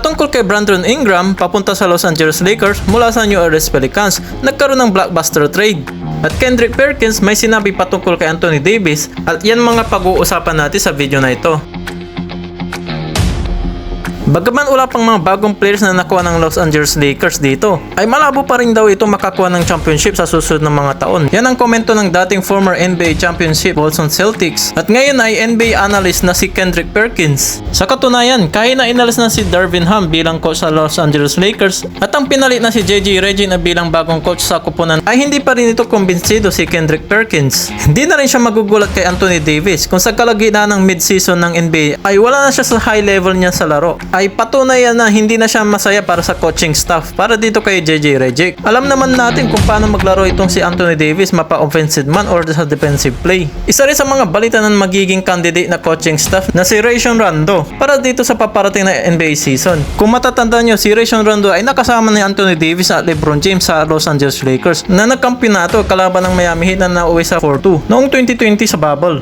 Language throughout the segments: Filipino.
Patungkol kay Brandon Ingram, papunta sa Los Angeles Lakers mula sa New Orleans Pelicans, nagkaroon ng blockbuster trade. At Kendrick Perkins may sinabi patungkol kay Anthony Davis at yan mga pag-uusapan natin sa video na ito. Bagaman wala pang mga bagong players na nakuha ng Los Angeles Lakers dito, ay malabo pa rin daw ito makakuha ng championship sa susunod ng mga taon. Yan ang komento ng dating former NBA championship Boston Celtics at ngayon ay NBA analyst na si Kendrick Perkins. Sa katunayan, kahit na inalis na si Darvin Ham bilang coach sa Los Angeles Lakers at ang pinalit na si JJ Redick na bilang bagong coach sa kupunan, ay hindi pa rin ito kumbinsido si Kendrick Perkins. Hindi na rin siya magugulat kay Anthony Davis kung sa kalagitnaan ng mid-season ng NBA ay wala na siya sa high level niya sa laro. Ay patunayan na hindi na siya masaya para sa coaching staff para dito kay JJ Redick. Alam naman natin kung paano maglaro itong si Anthony Davis, mapa-offensive man or sa defensive play. Isa rin sa mga balita ng magiging candidate na coaching staff na si Rajon Rondo para dito sa paparating na NBA season. Kung matatandaan nyo, si Rajon Rondo ay nakasama ni Anthony Davis at LeBron James sa Los Angeles Lakers na nagkampyonato kalaban ng Miami Heat na nauwi sa 4-2 noong 2020 sa bubble.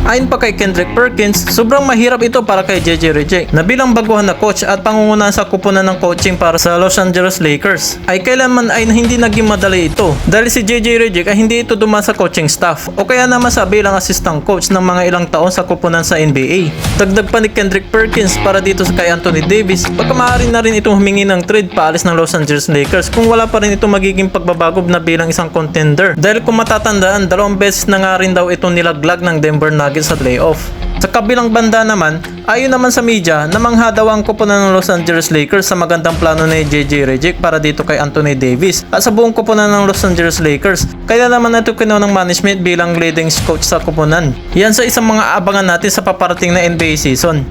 Ayon pa kay Kendrick Perkins, sobrang mahirap ito para kay JJ Redick na bilang baguhan na coach at pangungunahan sa kupunan ng coaching para sa Los Angeles Lakers ay kailanman ay hindi naging madali ito dahil si JJ Redick ay hindi ito dumaan sa coaching staff o kaya naman sa bilang assistant coach ng mga ilang taon sa kupunan sa NBA. Dagdag pa ni Kendrick Perkins para dito sa kay Anthony Davis, baka maaari na rin itong humingi ng trade paalis ng Los Angeles Lakers kung wala pa rin itong magiging pagbabago na bilang isang contender dahil kung matatandaan, 2 beses na nga rin daw itong nilaglag ng Denver Nuggets sa playoff. Sa kabilang banda naman, ayon naman sa media, namangha daw ang kupunan ng Los Angeles Lakers sa magandang plano ni JJ Redick para dito kay Anthony Davis at sa buong kupunan ng Los Angeles Lakers. Kaya naman ito kinuha ng management bilang leading coach sa kupunan. Yan sa isang mga abangan natin sa paparating na NBA season.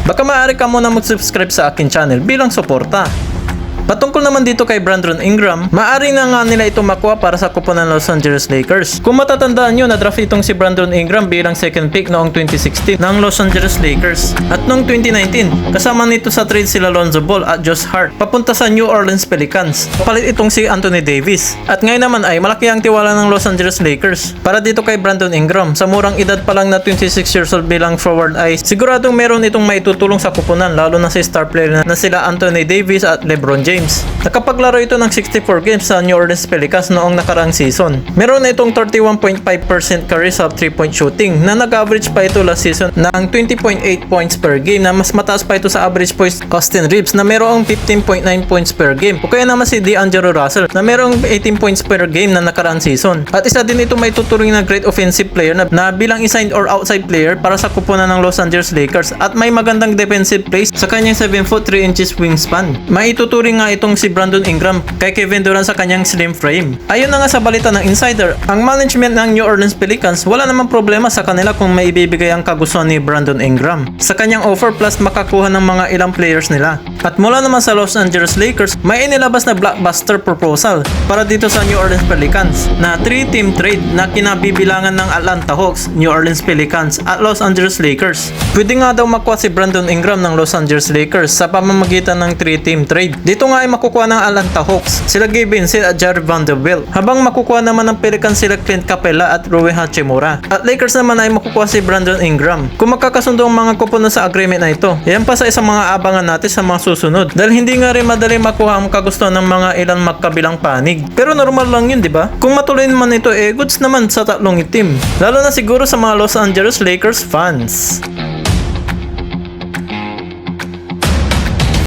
Baka maaari ka muna mag-subscribe sa akin channel bilang suporta. Patungkol naman dito kay Brandon Ingram, maaari na nga nila ito makuha para sa kupunan ng Los Angeles Lakers. Kung matatandaan nyo, na-draft itong si Brandon Ingram bilang second pick noong 2016 ng Los Angeles Lakers. At noong 2019, kasama nito sa trade sila Lonzo Ball at Josh Hart papunta sa New Orleans Pelicans. Palit itong si Anthony Davis. At ngayon naman ay malaki ang tiwala ng Los Angeles Lakers para dito kay Brandon Ingram. Sa murang edad pa lang na 26 years old bilang forward ay siguradong meron itong maitutulong sa kupunan lalo na si star player na sila Anthony Davis at LeBron James. Nakapaglaro ito ng 64 games sa New Orleans Pelicans noong nakaraang season. Meron na itong 31.5% career sa 3-point shooting na nag-average pa ito last season ng 20.8 points per game na mas mataas pa ito sa average points Austin Reeves na merong 15.9 points per game o kaya naman si D'Angelo Russell na merong 18 points per game na nakaraang season. At isa din ito may tuturing na great offensive player na bilang inside or outside player para sa kupunan ng Los Angeles Lakers at may magandang defensive plays sa kanyang 7 foot 3 inches wingspan. May ituturing nga itong si Brandon Ingram kay Kevin Durant sa kanyang slim frame. Ayon na nga sa balita ng insider, ang management ng New Orleans Pelicans wala namang problema sa kanila kung may ibibigay ang kagustuhan ni Brandon Ingram sa kanyang offer plus makakuha ng mga ilang players nila. At mula naman sa Los Angeles Lakers, may inilabas na blockbuster proposal para dito sa New Orleans Pelicans na 3-team trade na kinabibilangan ng Atlanta Hawks, New Orleans Pelicans at Los Angeles Lakers. Pwede nga daw makuha si Brandon Ingram ng Los Angeles Lakers sa pamamagitan ng 3-team trade. Dito nga ay makukuha ng Atlanta Hawks sila Gabe Vincent at Jarred Vanderbilt, habang makukuha naman ng Pelicans sila Clint Capela at Rui Hachimura. At Lakers naman ay makukuha si Brandon Ingram. Kung magkakasundo ang mga kupunan sa agreement na ito, yan pa sa isang mga abangan natin sa mga susunod dahil hindi nga rin madali makuha ang kagustuhan ng mga ilang magkabilang panig. Pero normal lang yun, di ba? Kung matuloy naman ito goods naman sa tatlong itim, lalo na siguro sa mga Los Angeles Lakers fans.